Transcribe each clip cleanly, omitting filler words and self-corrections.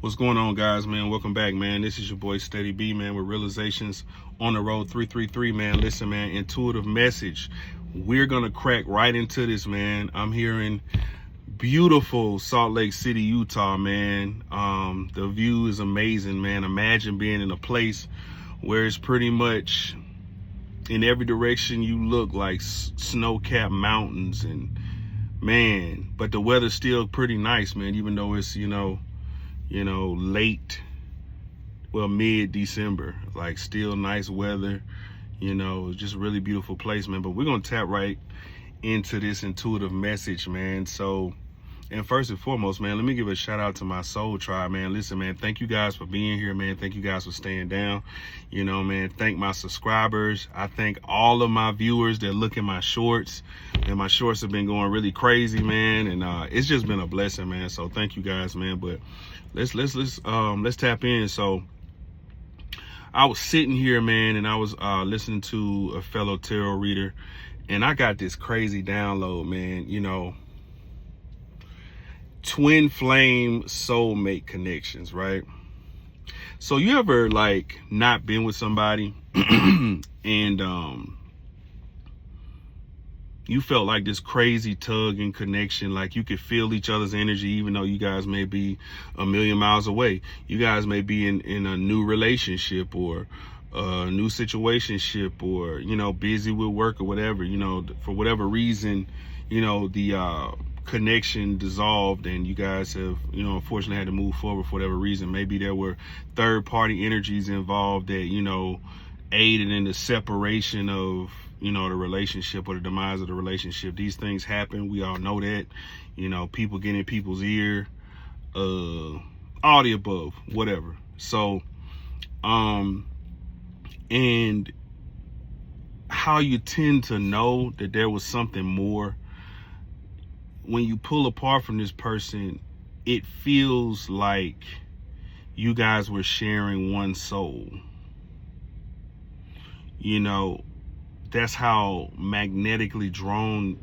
What's going on, guys, man? Welcome back, man. This is your boy Steady B, man, with Realizations on the Road 333, man. Listen, man, intuitive message. We're going to crack right into this, man. I'm here in beautiful Salt Lake City, Utah, man. The view is amazing, man. Imagine being in a place where it's pretty much in every direction you look like snow-capped mountains, and man, but the weather's still pretty nice, man, even though it's, late, well, mid-December, like still nice weather, just really beautiful place, man. But we're going to tap right into this intuitive message, man. So, and first and foremost, man, let me give a shout out to my soul tribe, man. Listen, man, thank you guys for being here, man. Thank you guys for staying down, man. Thank my subscribers. I thank all of my viewers that look at my shorts, and my shorts have been going really crazy, man. And it's just been a blessing, man. So thank you guys, man. But let's tap in. So I was sitting here, man, and I was listening to a fellow tarot reader, and I got this crazy download, man. Twin flame soulmate connections, right? So you ever like not been with somebody and you felt like this crazy tug and connection, like you could feel each other's energy, even though you guys may be a million miles away. You guys may be in a new relationship or a new situationship, or busy with work or whatever, for whatever reason, the connection dissolved, and you guys have, unfortunately had to move forward for whatever reason. Maybe there were third party energies involved that, aided in the separation of, the relationship or the demise of the relationship. These things happen. We all know that, people get in people's ear, all the above, whatever. So, and how you tend to know that there was something more when you pull apart from this person, it feels like you guys were sharing one soul. That's how magnetically drawn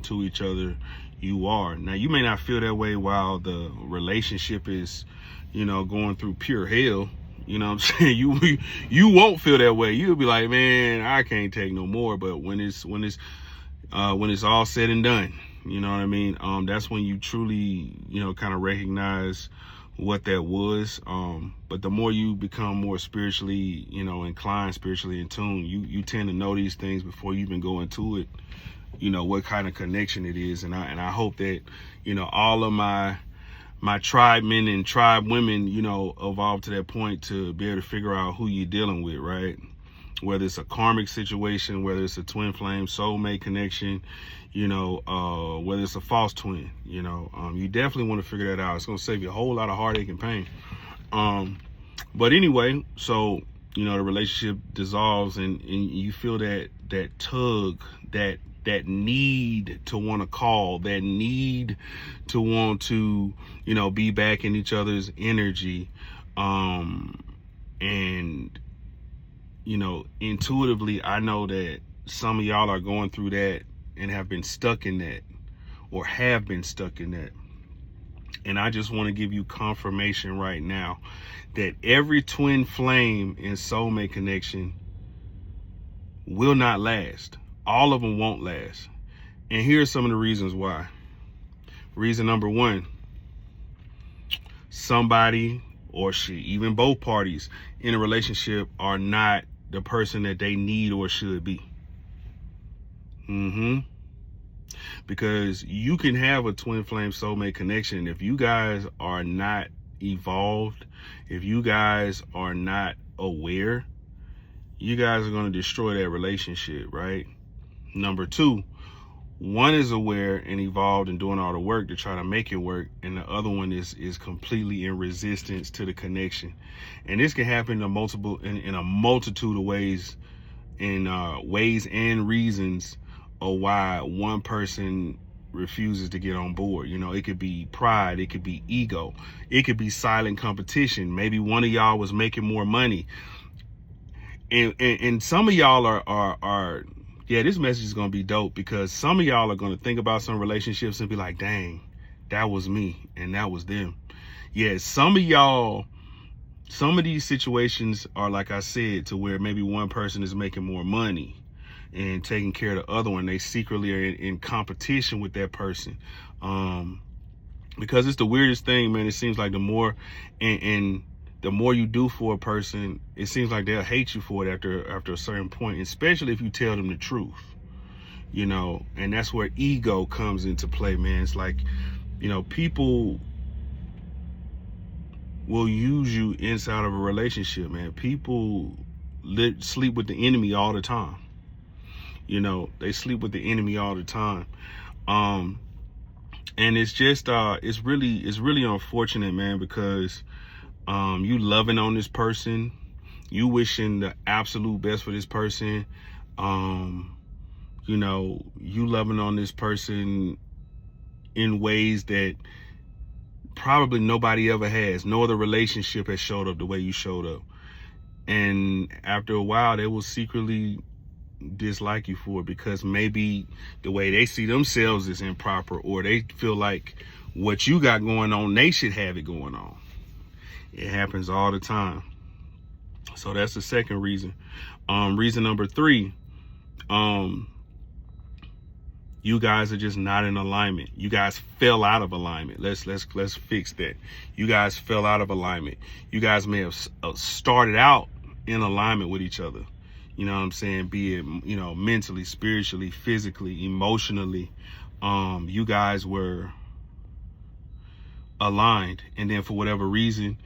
to each other you are. Now, you may not feel that way while the relationship is, going through pure hell. You know what I'm saying? You won't feel that way. You'll be like, man, I can't take no more. But when it's all said and done, you know what I mean? That's when you truly, kind of recognize what that was. But the more you become more spiritually, inclined, spiritually in tune, you tend to know these things before you even go into it, what kind of connection it is. And I hope that, all of my tribe men and tribe women, evolve to that point to be able to figure out who you're dealing with, right? Whether it's a karmic situation, whether it's a twin flame soulmate connection, whether it's a false twin, you definitely want to figure that out. It's going to save you a whole lot of heartache and pain. But anyway, so, the relationship dissolves, and you feel that tug, that need to want to call, that need to want to, be back in each other's energy. And, intuitively, I know that some of y'all are going through that and have been stuck in that, or have been stuck in that. And I just want to give you confirmation right now that every twin flame and soulmate connection will not last. All of them won't last. And here's some of the reasons why. Reason number one, somebody, or even both parties in a relationship are not the person that they need or should be. Because you can have a twin flame soulmate connection. If you guys are not evolved, if you guys are not aware, you guys are going to destroy that relationship, right? Number two, one is aware and evolved and doing all the work to try to make it work, and the other one is completely in resistance to the connection. And this can happen in a multitude of ways, in ways and reasons of why one person refuses to get on board. It could be pride, it could be ego, it could be silent competition. Maybe one of y'all was making more money, and some of y'all are yeah, this message is going to be dope, because some of y'all are going to think about some relationships and be like, dang, that was me and that was them. Yeah, some of these situations are, like I said, to where maybe one person is making more money and taking care of the other one. They secretly are in competition with that person. Because it's the weirdest thing, man. It seems like the more and the more you do for a person, it seems like they'll hate you for it after a certain point, especially if you tell them the truth. You know, and that's where ego comes into play, man. It's like, you know, people will use you inside of a relationship, man. People sleep with the enemy all the time. You know, they sleep with the enemy all the time. And it's just it's really unfortunate, man, because you loving on this person, you wishing the absolute best for this person, you know, you loving on this person in ways that probably nobody ever has. No other relationship has showed up the way you showed up. And after a while, they will secretly dislike you for it, because maybe the way they see themselves is improper, or they feel like what you got going on, they should have it going on. It happens all the time. So that's the second reason. Reason number 3, you guys are just not in alignment. You guys fell out of alignment. Let's fix that. You guys fell out of alignment. You guys may have started out in alignment with each other. You know what I'm saying? Be it, you know, mentally, spiritually, physically, emotionally. You guys were aligned. And then for whatever reason,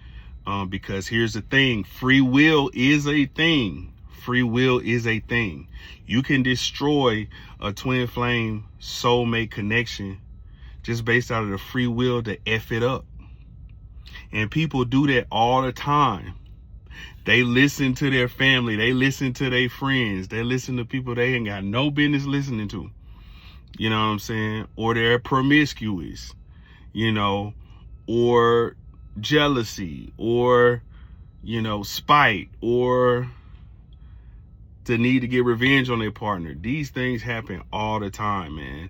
because here's the thing, free will is a thing. Free will is a thing. You can destroy a twin flame soulmate connection just based out of the free will to F it up. And people do that all the time. They listen to their family. They listen to their friends. They listen to people they ain't got no business listening to. You know what I'm saying? Or they're promiscuous, you know, or jealousy, or, you know, spite, or the need to get revenge on their partner. These things happen all the time, man.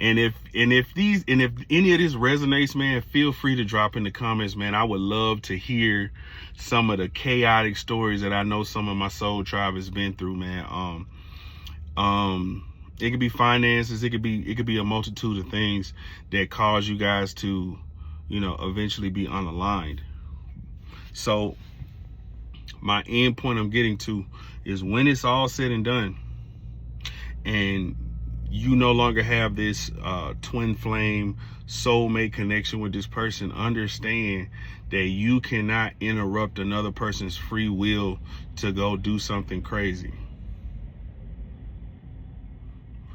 And if any of this resonates, man, feel free to drop in the comments, man. I would love to hear some of the chaotic stories that I know some of my soul tribe has been through, man. It could be finances, it could be a multitude of things that cause you guys to, you know, eventually be unaligned. So my end point I'm getting to is, when it's all said and done and you no longer have this twin flame soulmate connection with this person, understand that you cannot interrupt another person's free will to go do something crazy.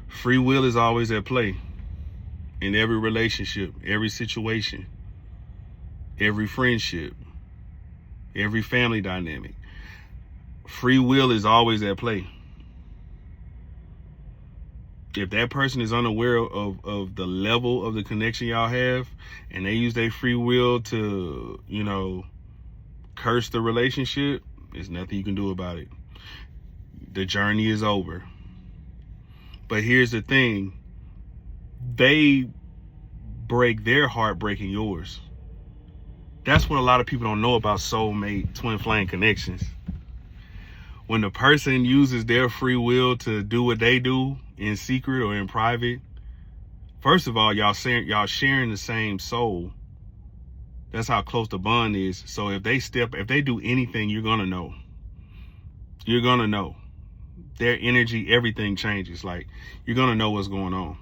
Free will is always at play in every relationship, every situation, every friendship, every family dynamic. Free will is always at play. If that person is unaware of the level of the connection y'all have, and they use their free will to, you know, curse the relationship, there's nothing you can do about it. The journey is over. But here's the thing. They break their heart breaking yours. That's what a lot of people don't know about soulmate twin flame connections. When the person uses their free will to do what they do in secret or in private, first of all, y'all sharing the same soul. That's how close the bond is. So if they do anything, you're gonna know. You're gonna know. Their energy, everything changes. Like, you're gonna know what's going on.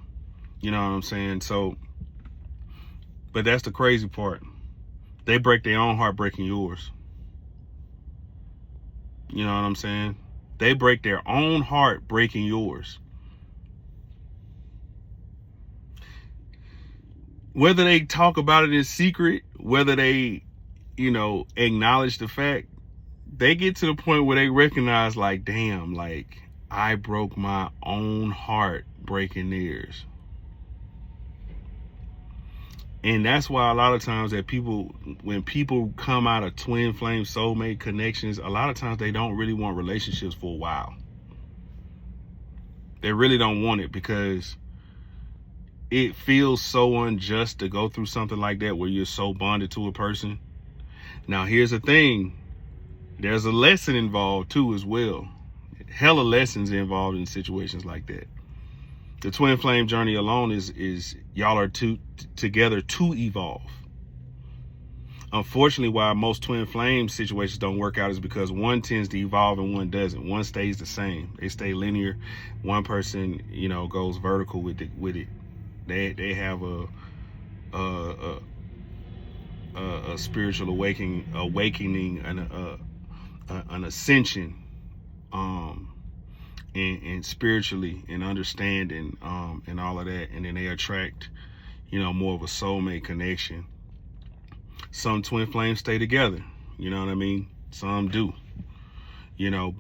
You know what I'm saying? So, but that's the crazy part. They break their own heart breaking yours. You know what I'm saying? They break their own heart breaking yours. Whether they talk about it in secret, whether they, you know, acknowledge the fact, they get to the point where they recognize, like, damn, like, I broke my own heart breaking theirs. And that's why a lot of times that when people come out of twin flame soulmate connections, a lot of times they don't really want relationships for a while. They really don't want it, because it feels so unjust to go through something like that where you're so bonded to a person. Now, here's the thing. There's a lesson involved too as well. Hella lessons involved in situations like that. The twin flame journey alone is y'all are together to evolve. Unfortunately, why most twin flame situations don't work out is because one tends to evolve and one doesn't. One stays the same. They stay linear. One person, goes vertical with it. They have a spiritual awakening and an ascension, and spiritually and understanding, and all of that, and then they attract, more of a soulmate connection. Some twin flames stay together, you know what I mean? Some do,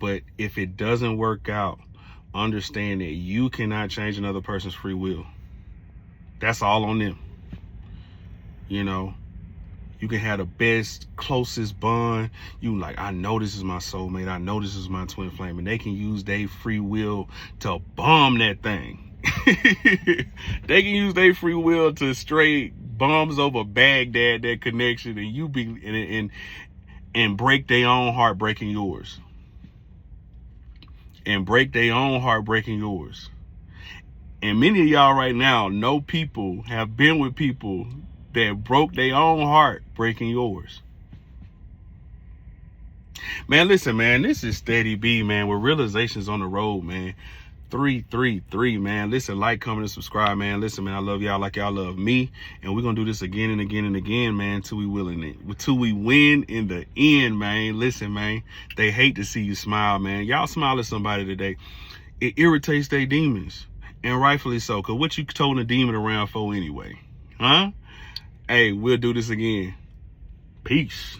but if it doesn't work out, understand that you cannot change another person's free will. That's all on them. You can have the best, closest bond. You like, I know this is my soulmate. I know this is my twin flame. And they can use their free will to bomb that thing. They can use their free will to straight bombs over Baghdad, that connection, and you be and break their own heart breaking yours. And break their own heart breaking yours. And many of y'all right now know people, have been with people that broke their own heart breaking yours. Man, listen, man, this is Steady B, man, with Realizations on the Road, man. 333, man. Listen, like, comment, and subscribe, man. Listen, man, I love y'all like y'all love me. And we're going to do this again and again and again, man, till we win in the end, man. Listen, man, they hate to see you smile, man. Y'all smile at somebody today. It irritates their demons. And rightfully so, because what you told a demon around for anyway? Huh? Hey, we'll do this again. Peace.